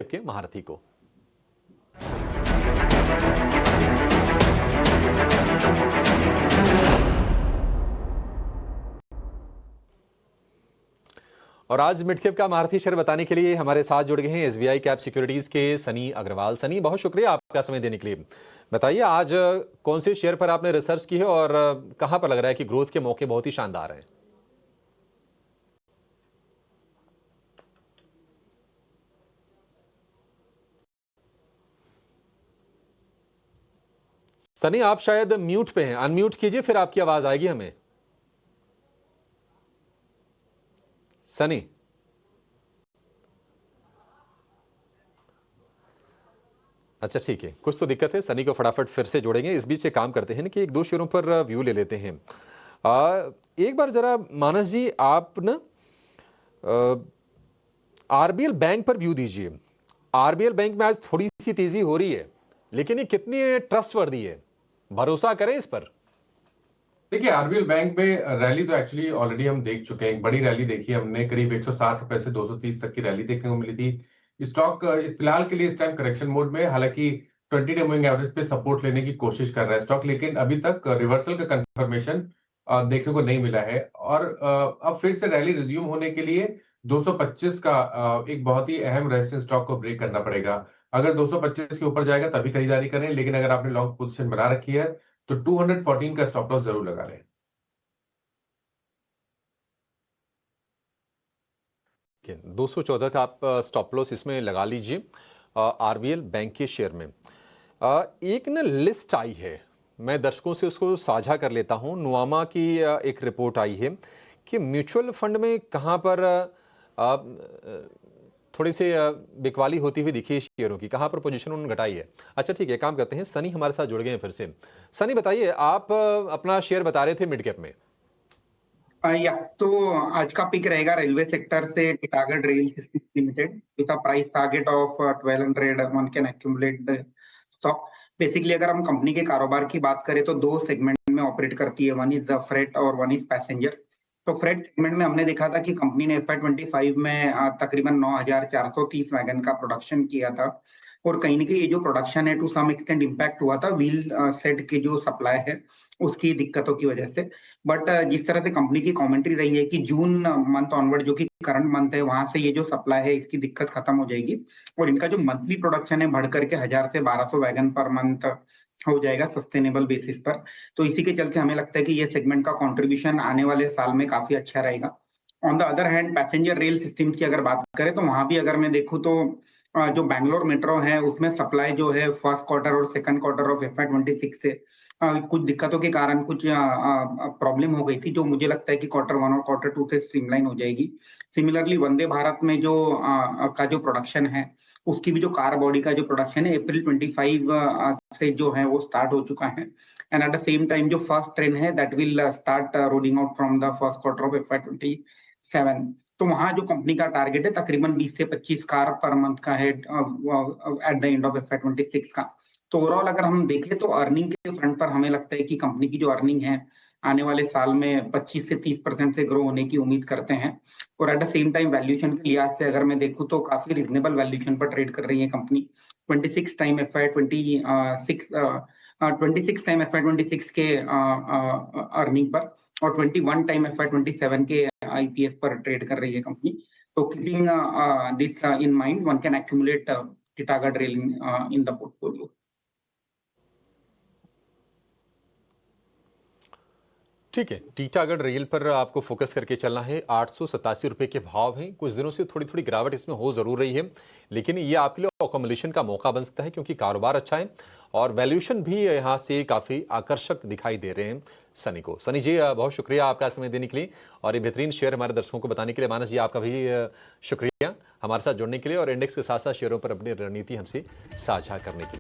के महारथी को। और आज मिड कैप का महारथी शेयर बताने के लिए हमारे साथ जुड़ गए हैं एसबीआई कैप सिक्योरिटीज के सनी अग्रवाल। सनी, बहुत शुक्रिया आपका समय देने के लिए। बताइए, आज कौन से शेयर पर आपने रिसर्च की है और कहां पर लग रहा है कि ग्रोथ के मौके बहुत ही शानदार हैं? सनी, आप शायद म्यूट पे हैं, अनम्यूट कीजिए, फिर आपकी आवाज आएगी हमें। सनी, अच्छा ठीक है, कुछ तो दिक्कत है। सनी को फटाफट फिर से जोड़ेंगे। इस बीच एक काम करते हैं कि एक दो शेयरों पर व्यू ले लेते हैं। एक बार जरा मानस जी, आप ना आरबीएल बैंक पर व्यू दीजिए। आरबीएल बैंक में आज थोड़ी सी तेजी हो रही है, लेकिन ये कितनी ट्रस्टवर्दी है, भरोसा करें इस पर? देखिए, आरबीएल बैंक में रैली तो एक्चुअली ऑलरेडी हम देख चुके हैं। एक बड़ी रैली देखी हमने, करीब 160 रुपए से 230 तक की रैली देखने को मिली थी। स्टॉक फिलहाल के लिए इस टाइम करेक्शन मोड में, हालांकि 20 डे मूविंग एवरेज पे सपोर्ट लेने की कोशिश कर रहा है स्टॉक, लेकिन अभी तक रिवर्सल का कंफर्मेशन देखने को नहीं मिला है। और अब फिर से रैली रिज्यूम होने के लिए 225 का एक बहुत ही अहम रेजिस्टेंस स्टॉक को ब्रेक करना पड़ेगा। अगर 225 के ऊपर जाएगा तभी खरीदारी करें, लेकिन अगर आपने लॉन्ग पोजीशन बना रखी है तो 214 का स्टॉप लॉस जरूर लगा लें। 214 का आप स्टॉप लॉस इसमें लगा लीजिए आरबीएल बैंक के शेयर में। एक ना लिस्ट आई है, मैं दर्शकों से उसको साझा कर लेता हूं। नुआमा की एक रिपोर्ट आई है कि म्यूचुअल फंड में कहां पर थोड़ी सी बिकवाली होती हुई दिखी है शेयरों की, कहां पर पोजीशन उन्होंने घटाई है। अच्छा ठीक है, काम करते हैं, सनी हमारे साथ जुड़ गए हैं फिर से। सनी बताइए, आप अपना शेयर बता रहे थे मिड कैप में। या तो आज का पिक रहेगा रेलवे सेक्टर से Titagarh rail systems limited with a price target of 1200 one can accumulate the stock. Basically अगर हम कंपनी के कारोबार की बात करें तो दो सेगमेंट में ऑपरेट करती है, वन इज द फ्रेट और वन इज पैसेंजर। तो फ्रेट सेगमेंट में हमने देखा था कि कंपनी ने FY25 में तकरीबन 9430 वैगन का प्रोडक्शन किया था। और कहीं ना कहीं ये जो प्रोडक्शन है टू सम एक्सटेंट इम्पैक्ट हुआ था व्हील सेट के जो सप्लाई है उसकी दिक्कतों की वजह से। बट जिस तरह से कंपनी की कमेंट्री रही है कि जून मंथ ऑनवर्ड, जो कि करंट मंथ है, वहां से ये जो सप्लाई है इसकी दिक्कत खत्म हो जाएगी और इनका जो मंथली प्रोडक्शन है बढ़ करके 1000 से 1200 वैगन पर मंथ हो जाएगा सस्टेनेबल बेसिस पर। तो इसी के चलते हमें लगता है कि ये सेगमेंट का कंट्रीब्यूशन आने वाले साल में काफी अच्छा रहेगा। On the other hand passenger rail system की अगर बात करें तो वहां भी अगर मैं देखूं तो जो बैंगलोर मेट्रो है उसमें सप्लाई जो है फर्स्ट क्वार्टर और सेकंड क्वार्टर ऑफ FY26 से कुछ दिक्कतों के कारण कुछ प्रॉब्लम हो गई थी, जो मुझे लगता है कि Q1 और Q2 से स्ट्रीमलाइन हो जाएगी। सिमिलरली वंदे भारत में जो का जो प्रोडक्शन है उसकी भी जो कार बॉडी का जो प्रोडक्शन है अप्रैल 25 से जो है वो स्टार्ट हो चुका है। And at the same time जो फर्स्ट ट्रेन है that will start rolling out from the first quarter of FY27। तो वहां जो कंपनी का टारगेट है तकरीबन 20 से 25 कार पर मंथ का है at the end of FY26 का। तो ओवरऑल अगर हम देखें तो अर्निंग के फ्रंट पर हमें लगता है कि कंपनी की जो अर्निंग है आने वाले साल में 25 से 30% से ग्रो होने की उम्मीद करते हैं। और at the same time valuation के लिहाज से अगर मैं देखूं तो काफी रिजनेबल वैल्यूएशन पर ट्रेड कर रही है कंपनी। 26 टाइम FY26 के अर्निंग पर और 21 टाइम FY27 के IPS पर ट्रेड कर रही है कंपनी। तो keeping this in mind one can accumulate Titagarh rail in the portfolio. ठीक है, टीटागढ़ रेल पर आपको फोकस करके चलना है। 887 रुपए के भाव हैं। कुछ दिनों से थोड़ी थोड़ी गिरावट इसमें हो जरूर रही है, लेकिन ये आपके लिए अकोमोडेशन का मौका बन सकता है क्योंकि कारोबार अच्छा है और वैल्यूएशन भी यहाँ से काफी आकर्षक दिखाई दे रहे हैं सनी को। सनी जी, बहुत शुक्रिया आपका समय देने के लिए और ये बेहतरीन शेयर हमारे दर्शकों को बताने के लिए। मानस जी, आपका भी शुक्रिया हमारे साथ जुड़ने के लिए और इंडेक्स के साथ साथ शेयरों पर अपनी रणनीति हमसे साझा करने के लिए।